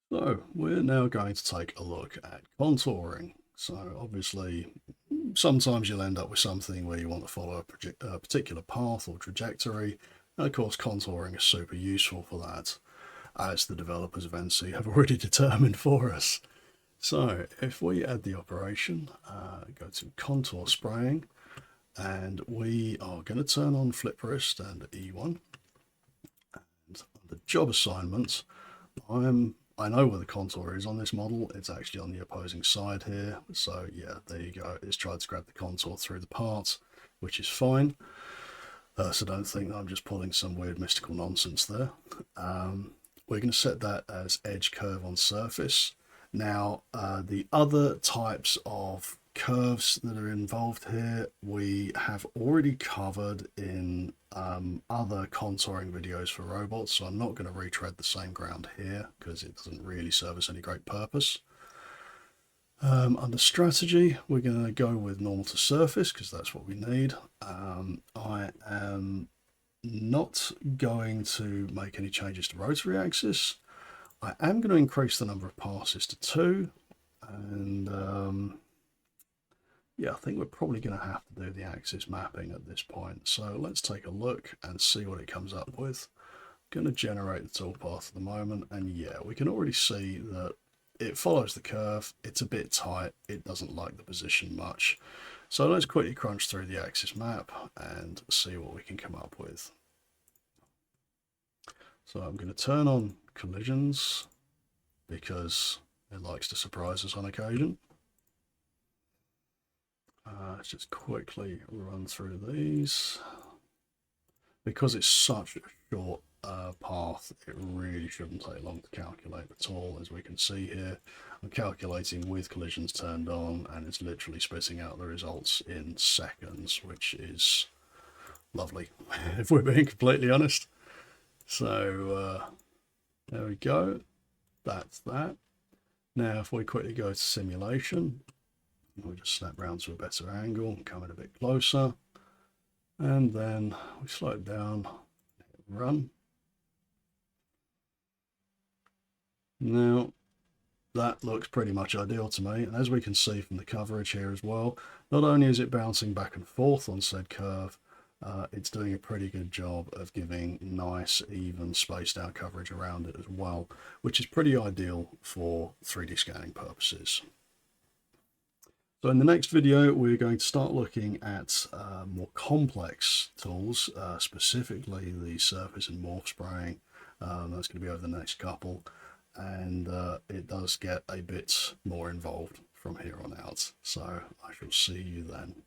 So we're now going to take a look at contouring. So obviously, sometimes you'll end up with something where you want to follow a particular path or trajectory. And of course, contouring is super useful for that, as the developers of ENCY have already determined for us. So if we add the operation, go to contour spraying, and we are going to turn on flip wrist and E1. And the job assignments, I know where the contour is on this model. It's actually on the opposing side here. So yeah, there you go. It's tried to grab the contour through the part, which is fine. So don't think that I'm just pulling some weird mystical nonsense there. We're going to set that as edge curve on surface. Now, the other types of curves that are involved here, we have already covered in other contouring videos for robots, so I'm not going to retread the same ground here because it doesn't really serve us any great purpose. Under strategy, we're going to go with normal to surface because that's what we need. I am not going to make any changes to rotary axis. I am going to increase the number of passes to 2, and yeah, I think we're probably going to have to do the axis mapping at this point. So let's take a look and see what it comes up with. I'm going to generate the toolpath at the moment, and yeah, we can already see that it follows the curve. It's a bit tight. It doesn't like the position much. So let's quickly crunch through the axis map and see what we can come up with. So I'm going to turn on collisions because it likes to surprise us on occasion. Let's just quickly run through these. Because it's such a short path, it really shouldn't take long to calculate at all. As we can see here, I'm calculating with collisions turned on, and it's literally spitting out the results in seconds, which is lovely, if we're being completely honest. So there we go. That's that. Now, if we quickly go to simulation, we'll just snap round to a better angle and come in a bit closer. And then we slow it down, run. Now, that looks pretty much ideal to me. And as we can see from the coverage here as well, not only is it bouncing back and forth on said curve, it's doing a pretty good job of giving nice, even, spaced out coverage around it as well, which is pretty ideal for 3D scanning purposes. So in the next video, we're going to start looking at more complex tools, specifically the surface and morph spraying. That's going to be over the next couple, and it does get a bit more involved from here on out. So I shall see you then.